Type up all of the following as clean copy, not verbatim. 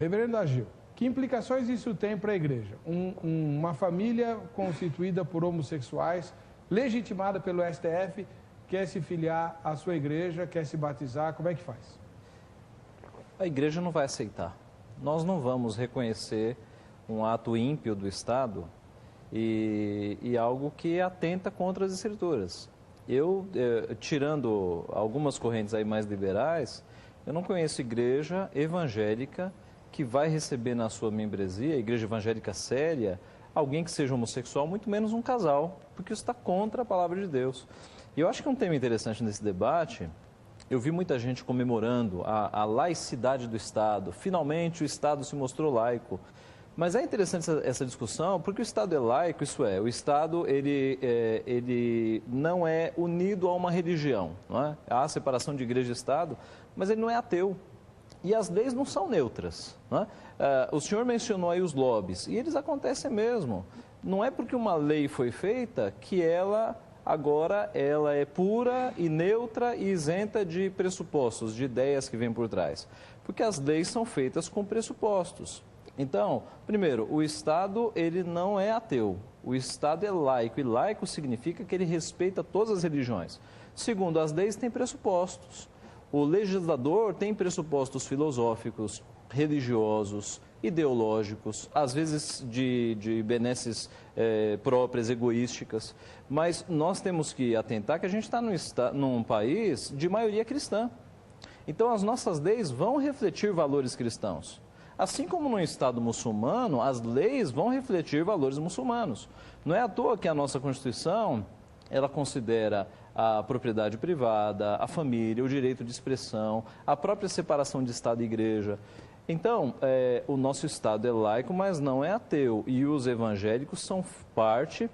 Reverendo Agil, que implicações isso tem para a igreja? Uma família constituída por homossexuais, legitimada pelo STF, quer se filiar à sua igreja, quer se batizar, como é que faz? A igreja não vai aceitar. Nós não vamos reconhecer um ato ímpio do Estado e algo que atenta contra as Escrituras. Tirando algumas correntes aí mais liberais, eu não conheço igreja evangélica que vai receber na sua membresia, igreja evangélica séria, alguém que seja homossexual, muito menos um casal, porque isso está contra a palavra de Deus. E eu acho que um tema interessante nesse debate, eu vi muita gente comemorando a laicidade do Estado, finalmente o Estado se mostrou laico. Mas é interessante essa discussão, porque o Estado é laico, isso é, o Estado ele não é unido a uma religião, não é? Há separação de igreja e Estado, mas ele não é ateu. E as leis não são neutras. Não é? O senhor mencionou aí os lobbies, e eles acontecem mesmo. Não é porque uma lei foi feita que ela é pura e neutra e isenta de pressupostos, de ideias que vêm por trás. Porque as leis são feitas com pressupostos. Então, primeiro, o Estado ele não é ateu. O Estado é laico, e laico significa que ele respeita todas as religiões. Segundo, as leis têm pressupostos. O legislador tem pressupostos filosóficos, religiosos, ideológicos, às vezes de benesses próprias, egoísticas, mas nós temos que atentar que a gente está num país de maioria cristã. Então as nossas leis vão refletir valores cristãos. Assim como no Estado muçulmano, as leis vão refletir valores muçulmanos. Não é à toa que a nossa Constituição, ela considera a propriedade privada, a família, o direito de expressão, a própria separação de Estado e Igreja. Então, o nosso Estado é laico, mas não é ateu. E os evangélicos são parte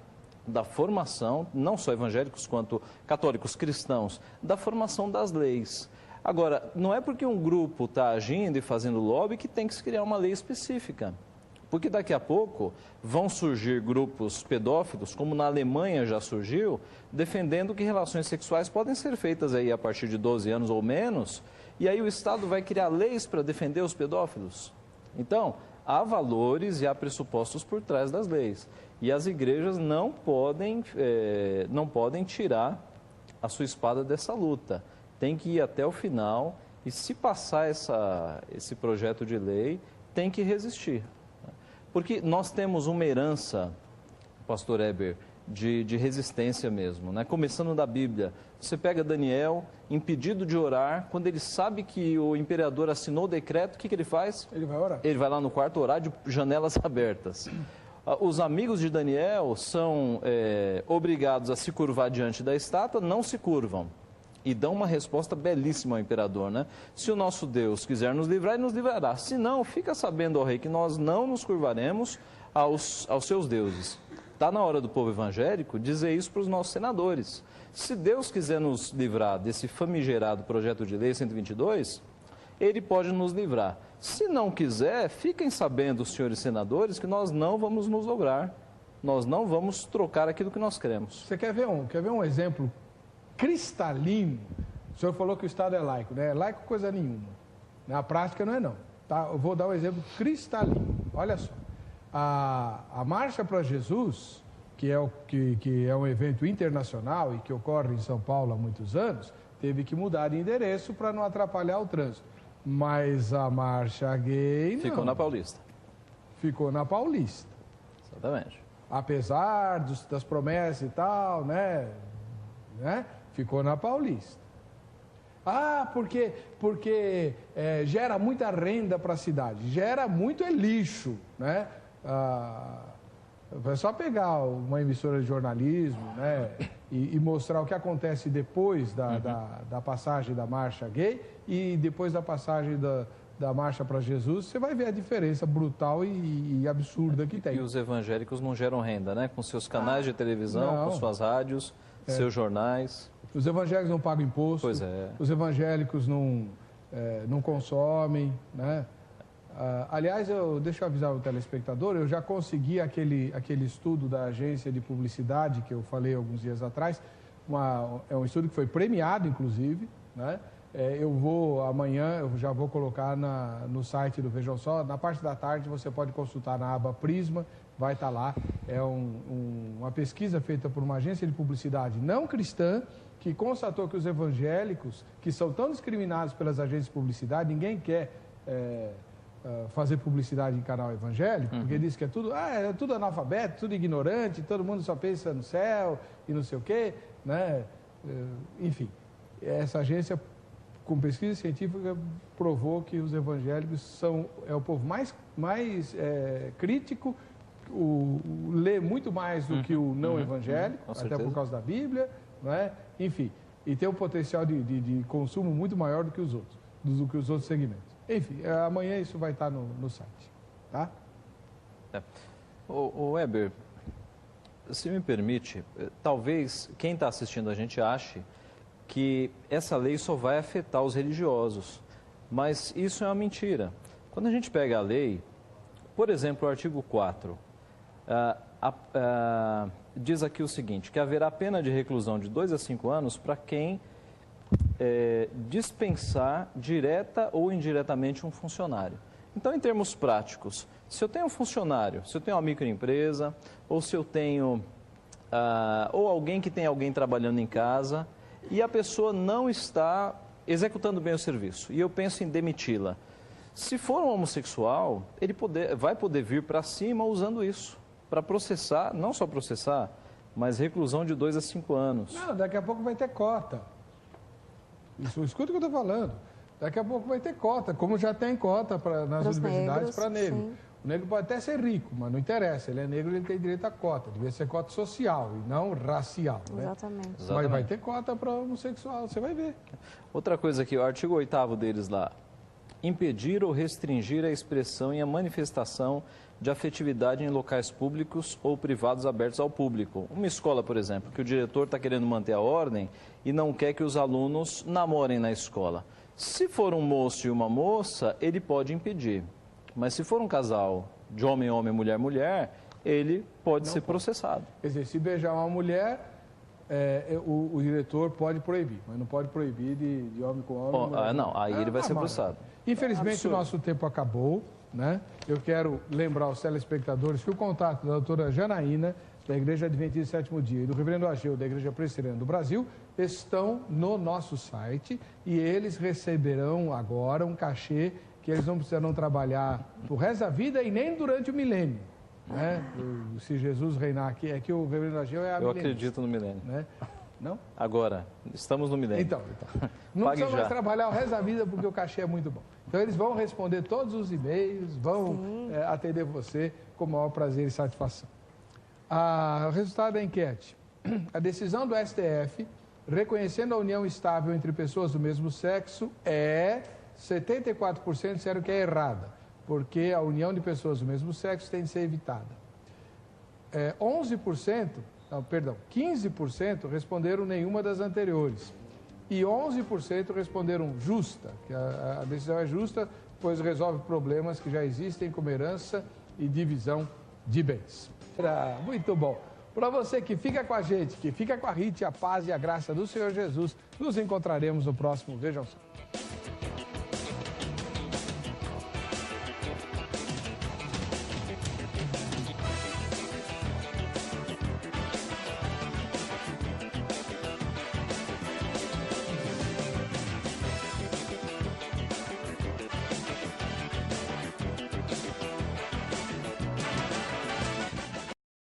da formação, não só evangélicos quanto católicos cristãos, da formação das leis. Agora, não é porque um grupo está agindo e fazendo lobby que tem que se criar uma lei específica. Porque daqui a pouco vão surgir grupos pedófilos, como na Alemanha já surgiu, defendendo que relações sexuais podem ser feitas aí a partir de 12 anos ou menos, e aí o Estado vai criar leis para defender os pedófilos. Então, há valores e há pressupostos por trás das leis. E as igrejas não podem tirar a sua espada dessa luta. Tem que ir até o final e, se passar esse projeto de lei, tem que resistir. Porque nós temos uma herança, pastor Eber, de resistência mesmo, né? Começando da Bíblia. Você pega Daniel, impedido de orar, quando ele sabe que o imperador assinou o decreto, o que ele faz? Ele vai orar. Ele vai lá no quarto orar de janelas abertas. Os amigos de Daniel são obrigados a se curvar diante da estátua, não se curvam. E dão uma resposta belíssima ao imperador, né? Se o nosso Deus quiser nos livrar, ele nos livrará. Se não, fica sabendo, ó rei, que nós não nos curvaremos aos seus deuses. Está na hora do povo evangélico dizer isso para os nossos senadores. Se Deus quiser nos livrar desse famigerado projeto de lei 122, ele pode nos livrar. Se não quiser, fiquem sabendo, os senhores senadores, que nós não vamos nos dobrar. Nós não vamos trocar aquilo que nós cremos. Você quer ver um exemplo cristalino? O senhor falou que o Estado é laico, né? Laico coisa nenhuma. Na prática não é não. Tá? Eu vou dar um exemplo cristalino. Olha só. A Marcha para Jesus, que é um evento internacional e que ocorre em São Paulo há muitos anos, teve que mudar de endereço para não atrapalhar o trânsito. Mas a Marcha Gay não. Ficou na Paulista. Ficou na Paulista. Exatamente. Apesar das promessas e tal, né? Ficou na Paulista. Porque gera muita renda para a cidade. Gera muito lixo, né? É só pegar uma emissora de jornalismo, né? E mostrar o que acontece depois da passagem da Marcha Gay e depois da passagem da Marcha para Jesus, você vai ver a diferença brutal e absurda que tem. E os evangélicos não geram renda, né? Com seus canais de televisão, com suas rádios, seus jornais. Os evangélicos não pagam imposto. Pois é. Os evangélicos não consomem, né? Aliás, deixa eu avisar o telespectador, eu já consegui aquele estudo da agência de publicidade que eu falei alguns dias atrás. É um estudo que foi premiado, inclusive, né? Eu vou amanhã, eu já vou colocar no site do Vejam Só. Na parte da tarde você pode consultar na aba Prisma, vai estar lá. É uma pesquisa feita por uma agência de publicidade não cristã, que constatou que os evangélicos, que são tão discriminados pelas agências de publicidade, ninguém quer fazer publicidade em canal evangélico, porque diz que é tudo analfabeto, tudo ignorante, todo mundo só pensa no céu e não sei o quê, né? Enfim, essa agência, com pesquisa científica, provou que os evangélicos é o povo mais crítico, lê muito mais do que o não evangélico, até por causa da Bíblia, né? Enfim, e tem um potencial de consumo muito maior do que os outros segmentos. Enfim, amanhã isso vai estar no site, tá? O Weber, se me permite, talvez quem está assistindo a gente ache que essa lei só vai afetar os religiosos, mas isso é uma mentira. Quando a gente pega a lei, por exemplo, o artigo 4, diz aqui o seguinte, que haverá pena de reclusão de 2 a 5 anos para quem dispensar direta ou indiretamente um funcionário. Então, em termos práticos, se eu tenho um funcionário, se eu tenho uma microempresa, ou se eu tenho, ou alguém que tem alguém trabalhando em casa, e a pessoa não está executando bem o serviço, e eu penso em demiti-la. Se for um homossexual, ele vai poder vir para cima usando isso, para processar, não só processar, mas reclusão de 2 a 5 anos. Não, daqui a pouco vai ter cota. Isso, escuta o que eu estou falando. Daqui a pouco vai ter cota, como já tem cota nas universidades para negro. Sim. O negro pode até ser rico, mas não interessa. Ele é negro, ele tem direito à cota. Devia ser cota social e não racial. Exatamente. Né? Mas vai ter cota para homossexual, você vai ver. Outra coisa aqui, o artigo 8º deles lá. Impedir ou restringir a expressão e a manifestação de afetividade em locais públicos ou privados abertos ao público. Uma escola, por exemplo, que o diretor está querendo manter a ordem e não quer que os alunos namorem na escola. Se for um moço e uma moça, ele pode impedir. Mas se for um casal de homem-homem, mulher-mulher, ele pode ser processado. Quer dizer, se beijar uma mulher, o diretor pode proibir, mas não pode proibir de homem com homem. Não, aí ele vai ser processado. Infelizmente, o nosso tempo acabou, né? Eu quero lembrar aos telespectadores que o contato da doutora Janaína, da Igreja Adventista Sétimo Dia, e do reverendo Ageu, da Igreja Presbiteriana do Brasil, estão no nosso site e eles receberão agora um cachê que eles não precisarão trabalhar pro resto da vida e nem durante o milênio. Né? Se Jesus reinar aqui, é que o reverendo Ageu é a milênio. Eu acredito no milênio. Né? Não? Agora, estamos no milênio. Então. Não precisa mais trabalhar o resto da vida porque o cachê é muito bom. Então, eles vão responder todos os e-mails, vão atender você com o maior prazer e satisfação. O resultado da enquete. A decisão do STF, reconhecendo a união estável entre pessoas do mesmo sexo, 74% disseram que é errada, porque a união de pessoas do mesmo sexo tem de ser evitada. 15% responderam nenhuma das anteriores. E 11% responderam justa, que a decisão é justa, pois resolve problemas que já existem, como herança e divisão de bens. Muito bom. Para você que fica com a gente, que fica com a RIT, a paz e a graça do Senhor Jesus, nos encontraremos no próximo Vejam Só.